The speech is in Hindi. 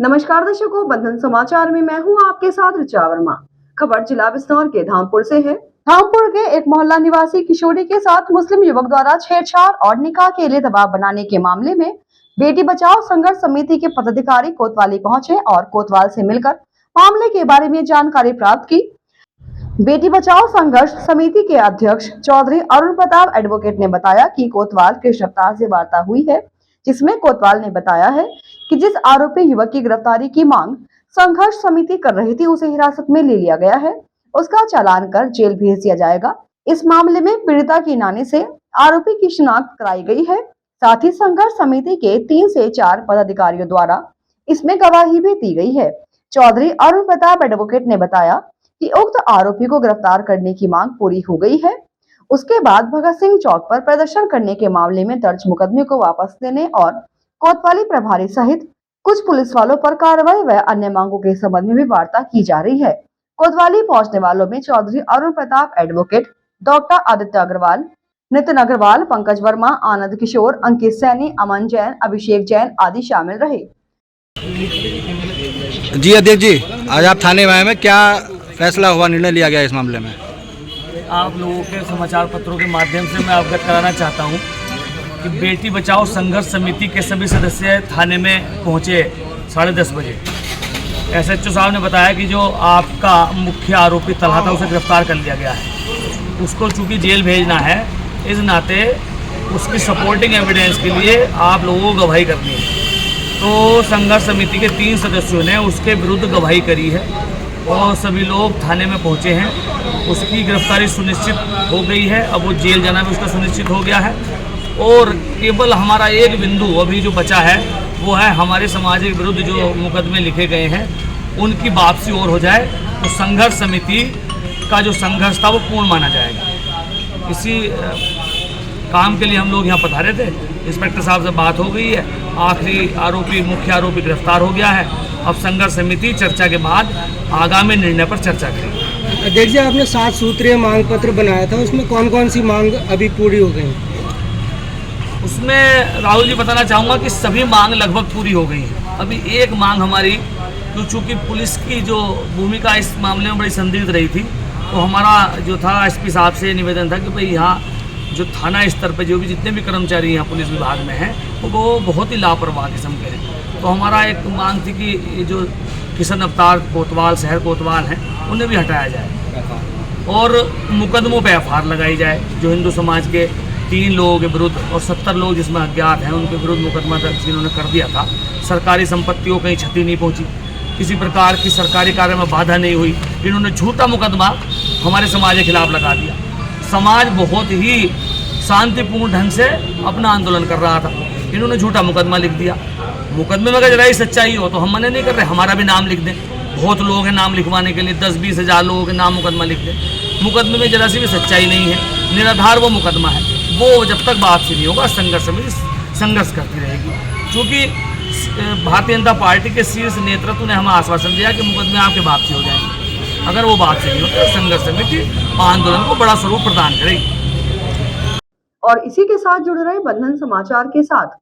नमस्कार दर्शकों, बंधन समाचार में मैं हूं आपके साथ ऋचा वर्मा। खबर जिला बिजनौर के धामपुर से है। धामपुर के एक मोहल्ला निवासी किशोरी के साथ मुस्लिम युवक द्वारा छेड़छाड़ और निकाह के लिए दबाव बनाने के मामले में बेटी बचाओ संघर्ष समिति के पदाधिकारी कोतवाली पहुंचे और कोतवाल से मिलकर मामले के बारे में जानकारी प्राप्त की। बेटी बचाओ संघर्ष समिति के अध्यक्ष चौधरी अरुण प्रताप एडवोकेट ने बताया कि कोतवाल कृष्ण अवतार से वार्ता हुई है, जिसमें कोतवाल ने बताया है कि जिस आरोपी युवक की गिरफ्तारी की मांग संघर्ष समिति कर रही थी उसे हिरासत में ले लिया गया है, उसका चालान कर जेल भेज दिया जाएगा। इस मामले में पीड़िता की नानी से आरोपी की शिनाख्त कराई गई है। साथ ही संघर्ष समिति के 3 से 4 पदाधिकारियों द्वारा इसमें गवाही भी दी गई है। चौधरी अरुण प्रताप एडवोकेट ने बताया कि उक्त आरोपी को गिरफ्तार करने की मांग पूरी हो गई है। उसके बाद भगत सिंह चौक पर प्रदर्शन करने के मामले में दर्ज मुकदमे को वापस लेने और कोतवाली प्रभारी सहित कुछ पुलिस वालों पर कार्रवाई व अन्य मांगों के संबंध में भी वार्ता की जा रही है। कोतवाली पहुंचने वालों में चौधरी अरुण प्रताप एडवोकेट, डॉक्टर आदित्य अग्रवाल, नितिन अग्रवाल, पंकज वर्मा, आनंद किशोर, अंकित सैनी, अमन जैन, अभिषेक जैन आदि शामिल रहे। जी अध्यक्ष जी, आज आप थाने में आए हैं, क्या फैसला हुआ, निर्णय लिया गया इस मामले में? आप लोगों के समाचार पत्रों के माध्यम से मैं अवगत कराना चाहता हूं कि बेटी बचाओ संघर्ष समिति के सभी सदस्य थाने में पहुंचे 10:30 बजे। एसएचओ साहब ने बताया कि जो आपका मुख्य आरोपी तलहा था उसे गिरफ्तार कर लिया गया है, उसको चूँकि जेल भेजना है, इस नाते उसकी सपोर्टिंग एविडेंस के लिए आप लोगों को गवाही करनी है। तो संघर्ष समिति के 3 सदस्यों ने उसके विरुद्ध गवाही करी है और सभी लोग थाने में पहुंचे हैं। उसकी गिरफ्तारी सुनिश्चित हो गई है, अब वो जेल जाना भी उसका सुनिश्चित हो गया है। और केवल हमारा एक बिंदु अभी जो बचा है वो है हमारे समाज के विरुद्ध जो मुकदमे लिखे गए हैं उनकी वापसी और हो जाए तो संघर्ष समिति का जो संघर्ष था वो पूर्ण माना जाएगा। इसी काम के लिए हम लोग यहाँ पधारे थे। इंस्पेक्टर साहब से बात हो गई है, आखिरी आरोपी मुख्य आरोपी गिरफ्तार हो गया है। अब संघर्ष समिति चर्चा के बाद आगामी निर्णय पर चर्चा करेगी। अध्यक्ष जी, आपने 7 सूत्रीय मांग पत्र बनाया था, उसमें कौन कौन सी मांग अभी पूरी हो गई? उसमें राहुल जी बताना चाहूँगा कि सभी मांग लगभग पूरी हो गई हैं। अभी एक मांग हमारी जो चूँकि पुलिस की जो भूमिका इस मामले में बड़ी संदिग्ध रही थी, तो हमारा जो था एसपी साहब से निवेदन था कि भाई यहाँ जो थाना स्तर पर जो भी जितने भी कर्मचारी यहाँ पुलिस विभाग में हैं वो बहुत ही लापरवाह किस्म के हैं। तो हमारा एक मांग थी कि ये जो किशन अवतार कोतवाल, शहर कोतवाल हैं, उन्हें भी हटाया जाए और मुकदमों पे एफआईआर लगाई जाए। जो हिंदू समाज के 3 लोगों के विरुद्ध और 70 लोग जिसमें अज्ञात हैं उनके विरुद्ध मुकदमा दर्ज इन्होंने कर दिया था। सरकारी संपत्तियों कहीं क्षति नहीं पहुंची, किसी प्रकार की सरकारी कार्य में बाधा नहीं हुई। इन्होंने झूठा मुकदमा हमारे समाज के खिलाफ लगा दिया। समाज बहुत ही शांतिपूर्ण ढंग से अपना आंदोलन कर रहा था, इन्होंने झूठा मुकदमा लिख दिया। मुकदमे में अगर जरा ही सच्चाई हो तो हम मना नहीं कर रहे, हमारा भी नाम लिख दें। बहुत लोग हैं नाम लिखवाने के लिए, 10-20 हज़ार लोगों के नाम मुकदमा लिख दें। मुकदमे में जरा सी भी सच्चाई नहीं है, निराधार वो मुकदमा है। वो जब तक वापसी नहीं होगा संघर्ष समिति संघर्ष करती रहेगी। क्योंकि भारतीय जनता पार्टी के शीर्ष नेतृत्व ने हमें आश्वासन दिया कि मुकदमे आपके वापसी हो जाएंगे। अगर वो वापसी नहीं होती तो संघर्ष समिति आंदोलन को बड़ा स्वरूप प्रदान करेगी। और इसी के साथ जुड़ रहे बंधन समाचार के साथ।